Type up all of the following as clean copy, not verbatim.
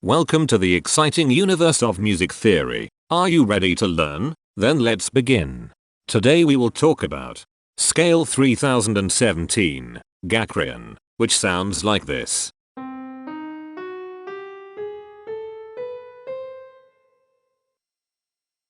Welcome to the exciting universe of music theory. Are you ready to learn? Then let's begin. Today we will talk about Scale 3017, Gacrian, which sounds like this.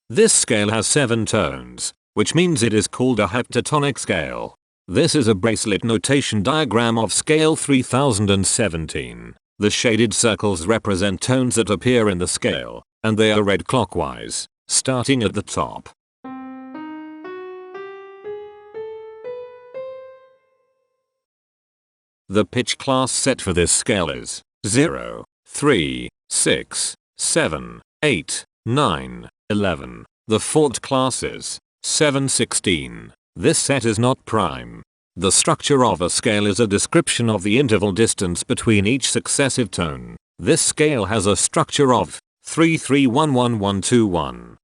This scale has 7 tones, which means it is called a heptatonic scale. This is a bracelet notation diagram of scale 3017. The shaded circles represent tones that appear in the scale, and they are read clockwise, starting at the top. The pitch class set for this scale is 0, 3, 6, 7, 8, 9, 11. The fault class is 7, 16. This set is not prime. The structure of a scale is a description of the interval distance between each successive tone. This scale has a structure of 3 3 1 1 1 2 1.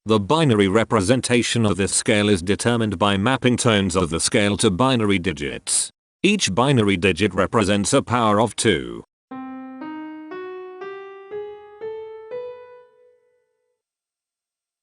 The binary representation of this scale is determined by mapping tones of the scale to binary digits. Each binary digit represents a power of 2.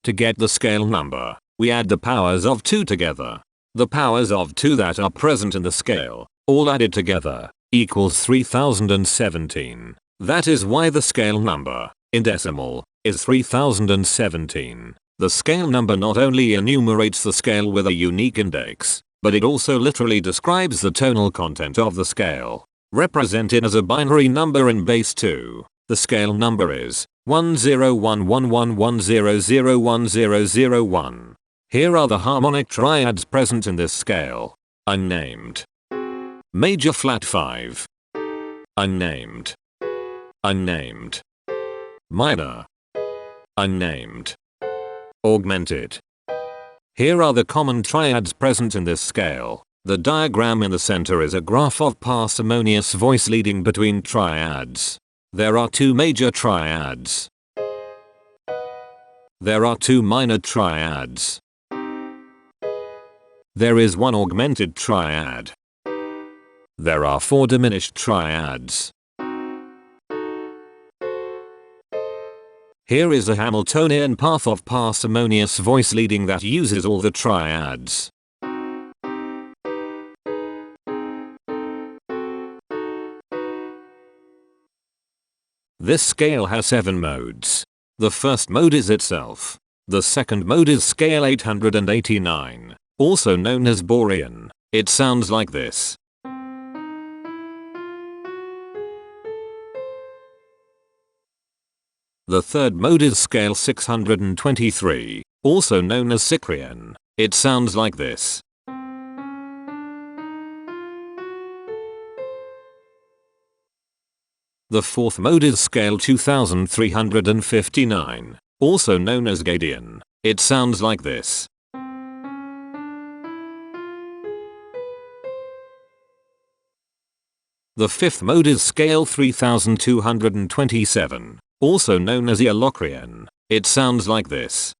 To get the scale number, we add the powers of 2 together. The powers of 2 that are present in the scale, all added together, equals 3017. That is why the scale number, in decimal, is 3017. The scale number not only enumerates the scale with a unique index, but it also literally describes the tonal content of the scale. Represented as a binary number in base 2, the scale number is 101110001001. Here are the harmonic triads present in this scale. Unnamed. Major flat 5. Unnamed. Unnamed. Minor. Unnamed. Augmented. Here are the common triads present in this scale. The diagram in the center is a graph of parsimonious voice leading between triads. There are 2 major triads. There are 2 minor triads. There is 1 augmented triad. There are 4 diminished triads. Here is a Hamiltonian path of parsimonious voice leading that uses all the triads. This scale has 7 modes. The first mode is itself. The second mode is scale 889, also known as Borean. It sounds like this. The third mode is scale 623, also known as Gacrian. It sounds like this. The fourth mode is scale 2359, also known as Gacrian. It sounds like this. The fifth mode is scale 3227, also known as Gacrian. It sounds like this.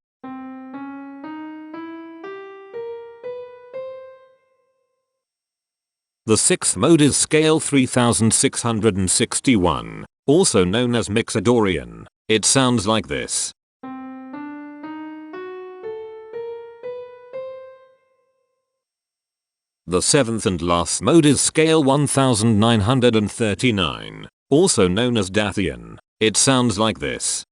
The sixth mode is scale 3661, also known as Mixodorean. It sounds like this. The seventh and last mode is scale 1939, also known as Dathian. It sounds like this.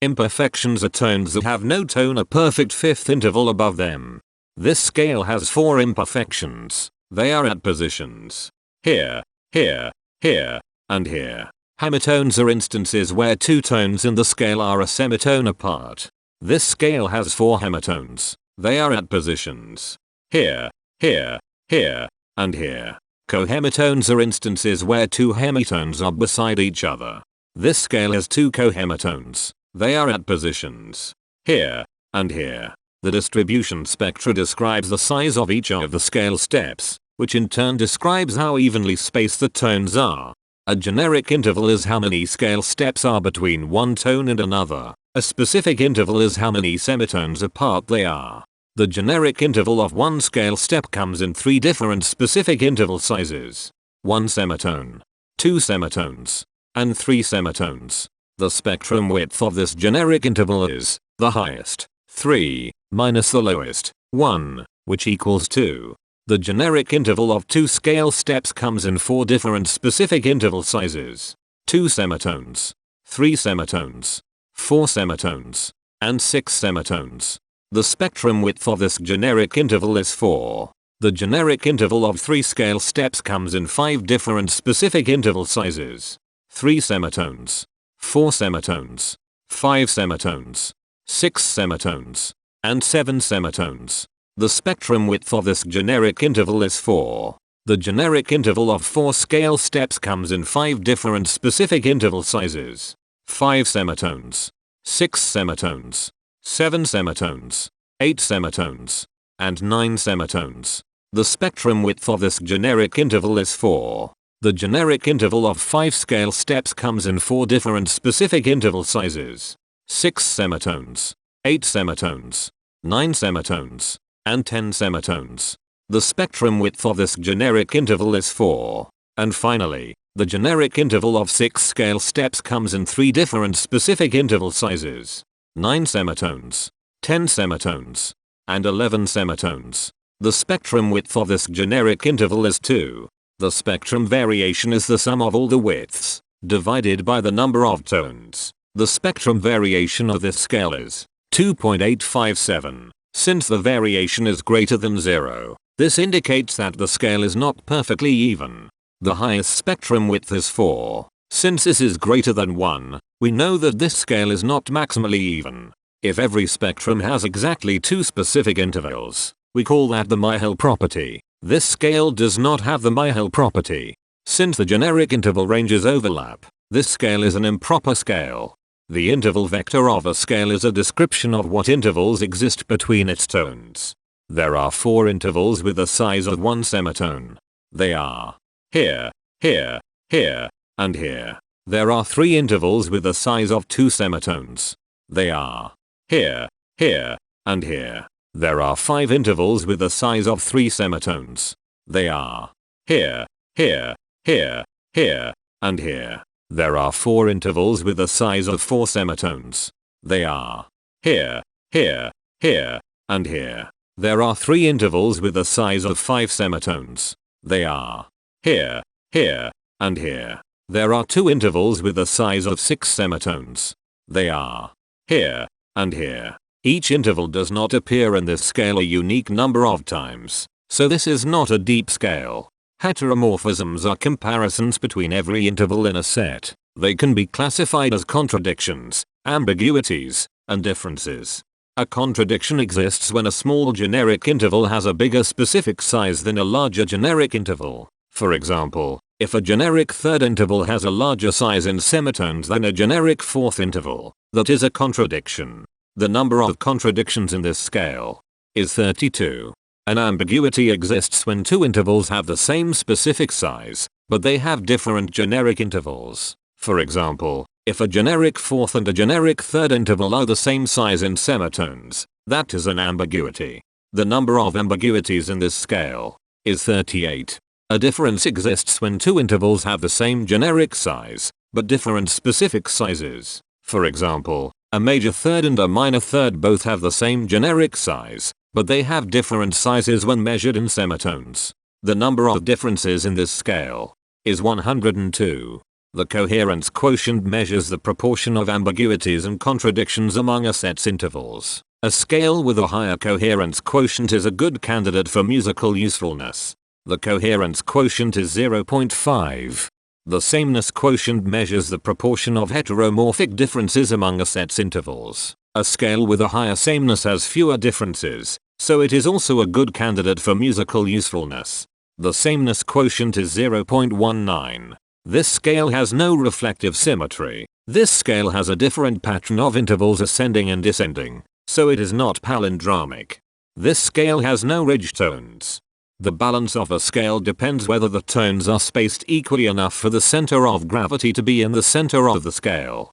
Imperfections are tones that have no tone a perfect fifth interval above them. This scale has 4 imperfections. They are at positions here, here, here, and here. Hemitones are instances where 2 tones in the scale are a semitone apart. This scale has 4 hemitones. They are at positions here, here, here, and here. Cohemitones are instances where 2 hemitones are beside each other. This scale has 2 cohemitones. They are at positions here and here. The distribution spectra describes the size of each of the scale steps, which in turn describes how evenly spaced the tones are. A generic interval is how many scale steps are between one tone and another. A specific interval is how many semitones apart they are. The generic interval of one scale step comes in 3 different specific interval sizes. 1 semitone, 2 semitones, and 3 semitones. The spectrum width of this generic interval is the highest, 3, minus the lowest, 1, which equals 2. The generic interval of 2 scale steps comes in 4 different specific interval sizes. 2 semitones, 3 semitones, 4 semitones, and 6 semitones. The spectrum width of this generic interval is 4. The generic interval of 3 scale steps comes in 5 different specific interval sizes. 3 semitones, 4 semitones, 5 semitones, 6 semitones, and 7 semitones. The spectrum width of this generic interval is 4. The generic interval of 4 scale steps comes in 5 different specific interval sizes. 5 semitones, 6 semitones, 7 semitones, 8 semitones, and 9 semitones. The spectrum width of this generic interval is 4. The generic interval of 5 scale steps comes in 4 different specific interval sizes. 6 semitones, 8 semitones, 9 semitones, and 10 semitones. The spectrum width of this generic interval is 4. And finally, the generic interval of 6 scale steps comes in 3 different specific interval sizes. 9 semitones, 10 semitones, and 11 semitones. The spectrum width of this generic interval is 2. The spectrum variation is the sum of all the widths, divided by the number of tones. The spectrum variation of this scale is 2.857. Since the variation is greater than 0, this indicates that the scale is not perfectly even. The highest spectrum width is 4. Since this is greater than 1, we know that this scale is not maximally even. If every spectrum has exactly 2 specific intervals, we call that the Myhill property. This scale does not have the Myhill property. Since the generic interval ranges overlap, this scale is an improper scale. The interval vector of a scale is a description of what intervals exist between its tones. There are 4 intervals with a size of 1 semitone. They are here, here, here, and here. There are 3 intervals with a size of 2 semitones. They are here, here, and here. There are 5 intervals with a size of 3 semitones. They are here, here, here, here, and here. There are 4 intervals with a size of 4 semitones. They are here, here, here, and here. There are 3 intervals with a size of 5 semitones. They are here, here, and here. There are 2 intervals with a size of 6 semitones. They are here, and here. Each interval does not appear in this scale a unique number of times, so this is not a deep scale. Heteromorphisms are comparisons between every interval in a set. They can be classified as contradictions, ambiguities, and differences. A contradiction exists when a small generic interval has a bigger specific size than a larger generic interval. For example, if a generic third interval has a larger size in semitones than a generic fourth interval, that is a contradiction. The number of contradictions in this scale is 32. An ambiguity exists when 2 intervals have the same specific size, but they have different generic intervals. For example, if a generic fourth and a generic third interval are the same size in semitones, that is an ambiguity. The number of ambiguities in this scale is 38. A difference exists when 2 intervals have the same generic size, but different specific sizes. For example, a major third and a minor third both have the same generic size, but they have different sizes when measured in semitones. The number of differences in this scale is 102. The coherence quotient measures the proportion of ambiguities and contradictions among a set's intervals. A scale with a higher coherence quotient is a good candidate for musical usefulness. The coherence quotient is 0.5. The sameness quotient measures the proportion of heteromorphic differences among a set's intervals. A scale with a higher sameness has fewer differences, so it is also a good candidate for musical usefulness. The sameness quotient is 0.19. This scale has no reflective symmetry. This scale has a different pattern of intervals ascending and descending, so it is not palindromic. This scale has no ridge tones. The balance of a scale depends whether the tones are spaced equally enough for the center of gravity to be in the center of the scale.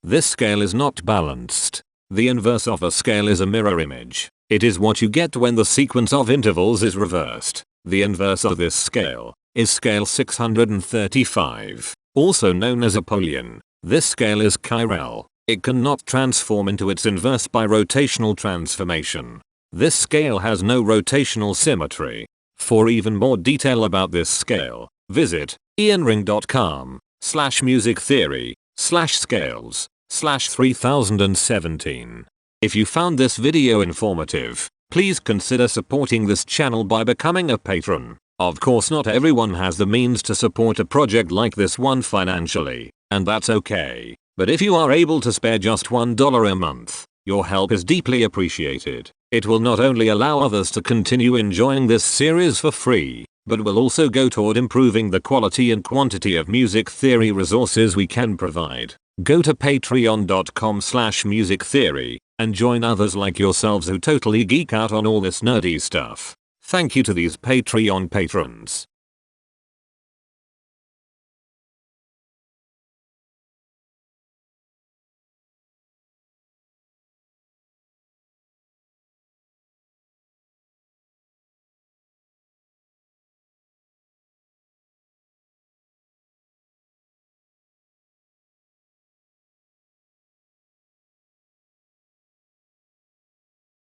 This scale is not balanced. The inverse of a scale is a mirror image. It is what you get when the sequence of intervals is reversed. The inverse of this scale is scale 635, also known as Apollyon. This scale is chiral. It cannot transform into its inverse by rotational transformation. This scale has no rotational symmetry. For even more detail about this scale, visit ianring.com/musictheory/scales/3017. If you found this video informative, please consider supporting this channel by becoming a patron. Of course, not everyone has the means to support a project like this one financially, and that's okay. But if you are able to spare just $1 a month, your help is deeply appreciated. It will not only allow others to continue enjoying this series for free, but will also go toward improving the quality and quantity of music theory resources we can provide. Go to patreon.com/musictheory and join others like yourselves who totally geek out on all this nerdy stuff. Thank you to these Patreon patrons.